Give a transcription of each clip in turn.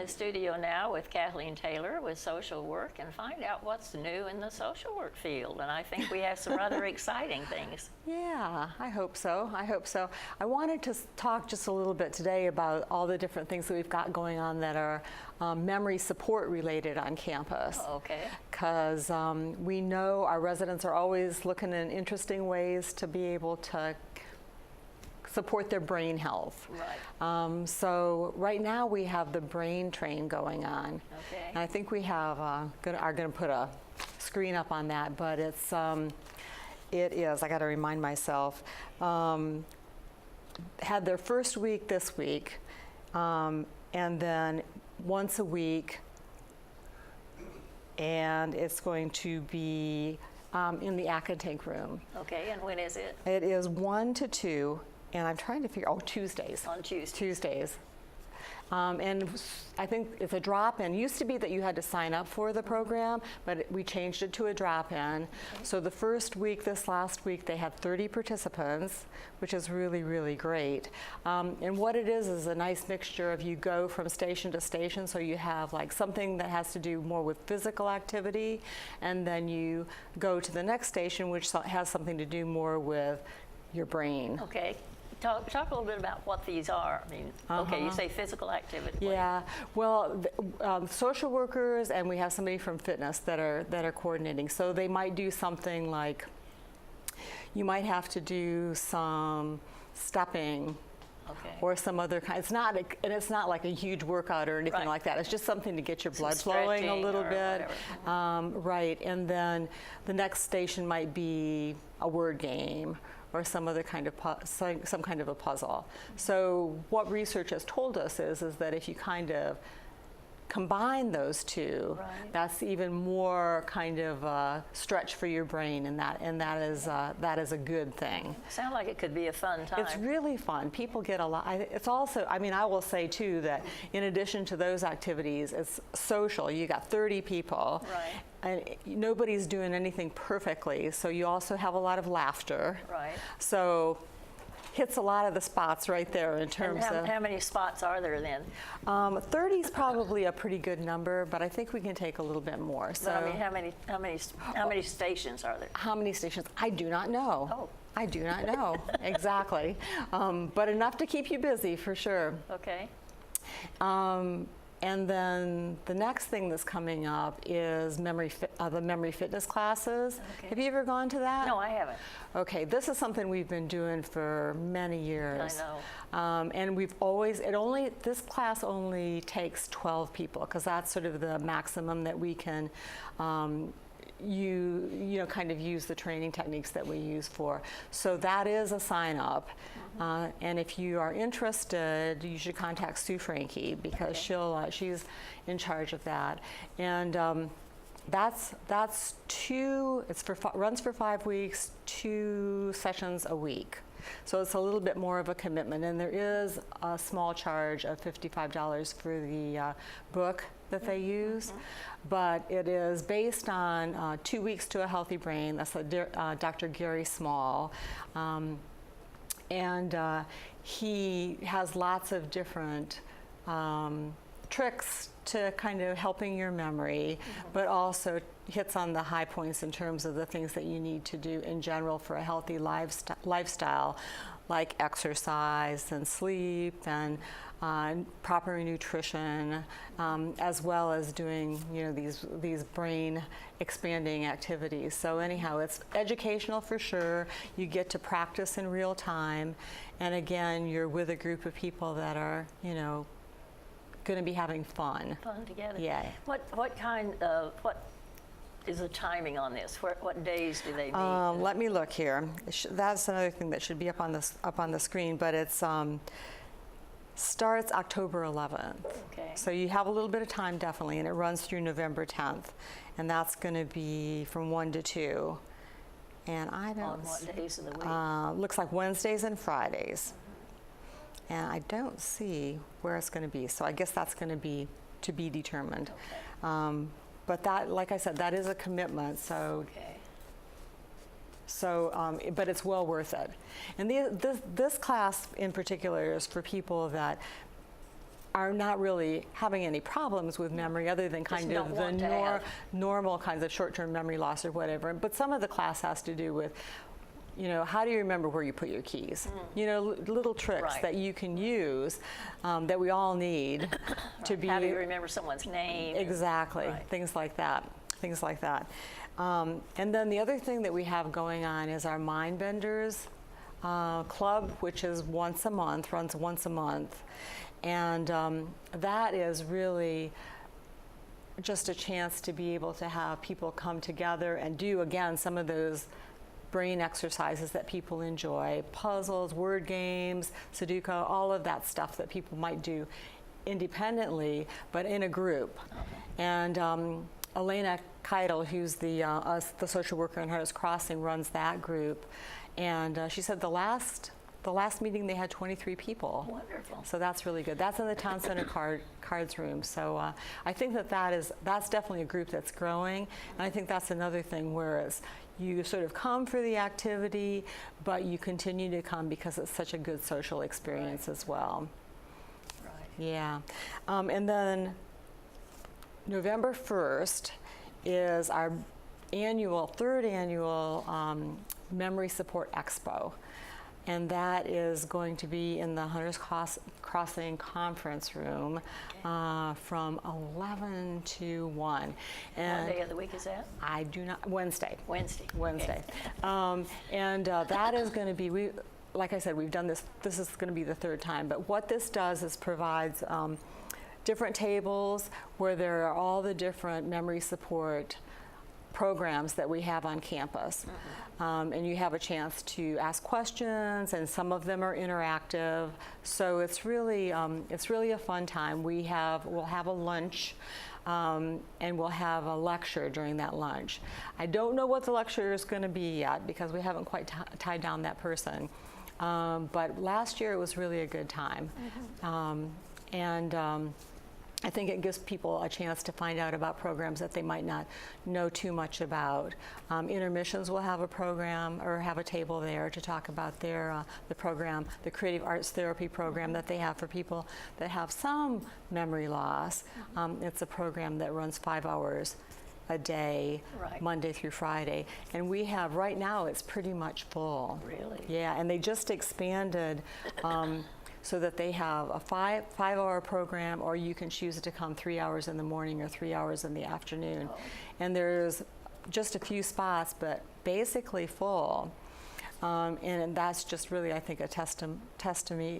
the studio now with Kathleen Taylor with social work and find out what's new in the social work field. And I think we have some rather exciting things. Yeah, I hope so. I hope so. I wanted to talk just a little bit today about all the different things that we've got going on that are memory support related on campus. Oh, okay. Because we know our residents are always looking in interesting ways to be able to support their brain health. Right. So right now we have the brain train going on. Okay. And I think we have are going to put a screen up on that, but it is, I got to remind myself, had their first week this week, and then once a week, and it's going to be in the academic room. Okay, and when is it? It is 1 to 2. And I'm trying to figure, Tuesdays. On Tuesdays. Tuesdays. And I think it's a drop-in. Used to be that you had to sign up for the program, but we changed it to a drop-in. Okay. So the first week, this last week, they had 30 participants, which is really, really great. And what it is a nice mixture of you go from station to station, so you have like something that has to do more with physical activity, and then you go to the next station, which has something to do more with your brain. Okay. Talk a little bit about what these are. I mean, okay, you say physical activity. Yeah, well, social workers, and we have somebody from fitness that are coordinating. So they might do something like, you might have to do some stepping. Okay. Or some other kind. And it's not like a huge workout or anything like that. It's just something to get your blood flowing a little bit. Right, and then the next station might be a word game or some other kind of some kind of a puzzle. So what research has told us is that if you kind of combine those two, that's even more kind of a stretch for your brain, and that is a good thing. Sounds like it could be a fun time. It's really fun. People get a lot. It's also, I mean, I will say too that in addition to those activities, it's social. You got 30 people, and nobody's doing anything perfectly. So you also have a lot of laughter. Right. So hits a lot of the spots right there in terms of. How many spots are there then? 30 is probably a pretty good number, but I think we can take a little bit more. So but I mean, how many stations are there? How many stations? I do not know. Oh. I do not know exactly, but enough to keep you busy for sure. Okay. And then the next thing that's coming up is the memory fitness classes. Okay. Have you ever gone to that? No, I haven't. Okay, this is something we've been doing for many years. I know. And this class only takes 12 people, because that's sort of the maximum that we can kind of use the training techniques that we use for. So that is a sign up. And if you are interested, you should contact Sue Frankie, because she's in charge of that. And that's runs for 5 weeks, 2 sessions a week. So it's a little bit more of a commitment, and there is a small charge of $55 for the book that they use, but it is based on 2 weeks to a Healthy Brain. That's Dr. Gary Small, and he has lots of different tricks to kind of helping your memory, but also hits on the high points in terms of the things that you need to do in general for a healthy lifestyle, like exercise and sleep and proper nutrition, as well as doing these brain expanding activities. So anyhow, it's educational for sure. You get to practice in real time, and again, you're with a group of people that are going to be having fun. Fun together. Yeah. What is the timing on this? What days do they meet? Let me look here. That's another thing that should be up on the screen, but it's starts October 11th. Okay. So you have a little bit of time, definitely, and it runs through November 10th, and that's going to be from 1 to 2. And I don't. On what days of the week? Looks like Wednesdays and Fridays. And I don't see where it's going to be, so I guess that's going to be determined. Okay. But that, like I said, that is a commitment. So. Okay. So, but it's well worth it. And this class in particular is for people that are not really having any problems with memory other than kind don't of want to the have. normal kinds of short-term memory loss or whatever. But some of the class has to do with, how do you remember where you put your keys? Little tricks Right. that you can use that we all need to be. How do you remember someone's name? Exactly, Right. things like that. And then the other thing that we have going on is our Mind Benders Club, which is runs once a month. And that is really just a chance to be able to have people come together and do, again, some of those brain exercises that people enjoy, puzzles, word games, Sudoku, all of that stuff that people might do independently, but in a group. And Elena Keitel, who's the social worker in Hunters Crossing, runs that group. And she said the last meeting they had 23 people. Wonderful. So that's really good. That's in the Town Center cards room. So I think that's definitely a group that's growing. And I think that's another thing, whereas you sort of come for the activity, but you continue to come because it's such a good social experience as well. Right. Yeah. And then November 1st is our third annual Memory Support Expo. And that is going to be in the Hunters Crossing conference room from 11 to 1. And What day of the week is that? I do not, Wednesday. Wednesday. Wednesday. Okay. That is going to be, like I said, we've done this is going to be the third time, but what this does is provides different tables where there are all the different memory support programs that we have on campus. And you have a chance to ask questions, and some of them are interactive. So it's really a fun time. We'll have a lunch, and we'll have a lecture during that lunch. I don't know what the lecture is going to be yet because we haven't quite tied down that person. But last year it was really a good time. I think it gives people a chance to find out about programs that they might not know too much about. Intermissions will have a program or have a table there to talk about the program, the creative arts therapy program that they have for people that have some memory loss. It's a program that runs 5 hours a day, Right. Monday through Friday. And we have, right now, it's pretty much full. Really? Yeah, and they just expanded so that they have a 5-hour program, or you can choose to come 3 hours in the morning or 3 hours in the afternoon. Oh. And there's just a few spots, but basically full. And that's just really, I think, a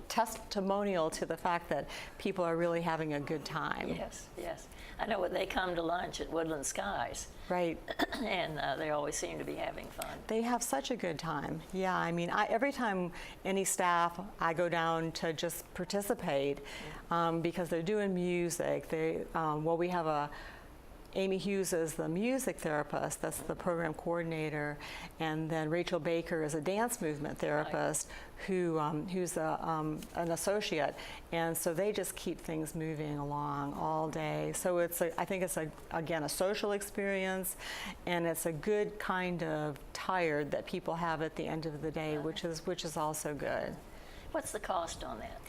testimonial to the fact that people are really having a good time. Yes, yes. I know when they come to lunch at Woodland Skies, Right. and they always seem to be having fun. They have such a good time. Yeah, I mean, every time any staff, I go down to just participate because they're doing music. We have Amy Hughes is the music therapist, that's the program coordinator, and then Rachel Baker is a dance movement therapist who's an associate, and so they just keep things moving along all day. So I think it's again a social experience, and it's a good kind of tired that people have at the end of the day, which is also good. What's the cost on that?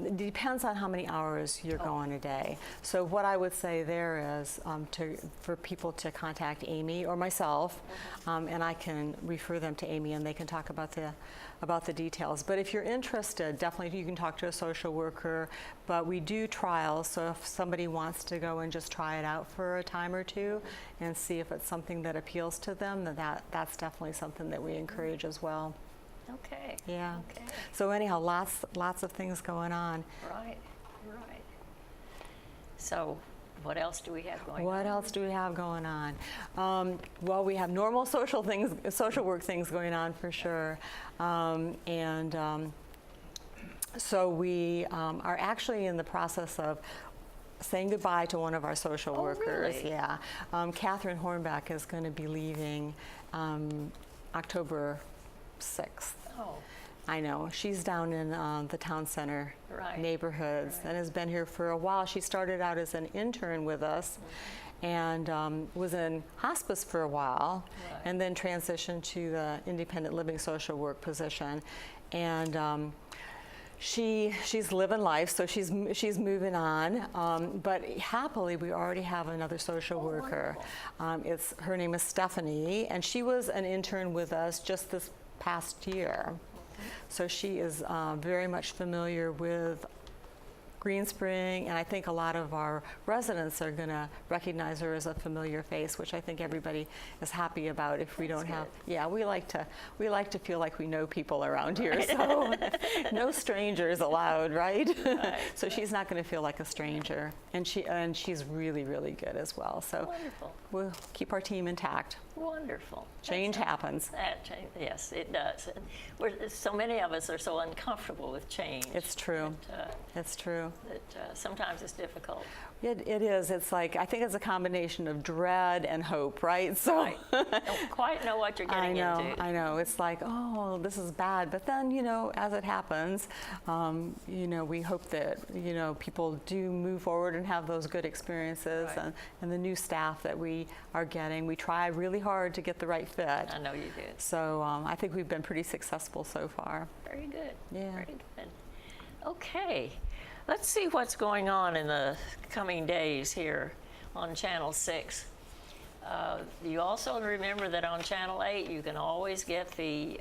It depends on how many hours you're going a day. So what I would say there is for people to contact Amy or myself, and I can refer them to Amy, and they can talk about the details. But if you're interested, definitely you can talk to a social worker. But we do trials, so if somebody wants to go and just try it out for a time or two and see if it's something that appeals to them, then that's definitely something that we encourage as well. Okay. Yeah. Okay. So anyhow, lots of things going on. Right, right. So what else do we have going on? What else do we have going on? Well, we have normal social work things going on for sure. So we are actually in the process of saying goodbye to one of our social workers. Really? Yeah. Catherine Hornbeck is going to be leaving October 6th. Oh, I know. She's down in the town center Right. neighborhoods Right. and has been here for a while. She started out as an intern with us and was in hospice for a while, Right. and then transitioned to the independent living social work position. And She's living life, so she's moving on. But happily, we already have another social worker. Her name is Stephanie, and she was an intern with us just this past year. So she is very much familiar with Green Spring, and I think a lot of our residents are going to recognize her as a familiar face, which I think everybody is happy about. If we don't have, yeah, we like to feel like we know people around here, so no strangers allowed, right? So she's not going to feel like a stranger, and she's really, really good as well. So Wonderful. We'll keep our team intact. Wonderful. Change happens. That change, yes, it does. And so many of us are so uncomfortable with change. It's true. It's true. That sometimes it's difficult. It is. It's like, I think it's a combination of dread and hope, right? So Right. Don't quite know what you're getting into. I know. It's like, oh, this is bad. But then, as it happens, we hope that, people do move forward and have those good experiences. Right. And the new staff that we are getting, we try really hard to get the right fit. I know you do. So I think we've been pretty successful so far. Very good. Yeah. Very good. Okay. Let's see what's going on in the coming days here on Channel 6. You also remember that on Channel 8 you can always get the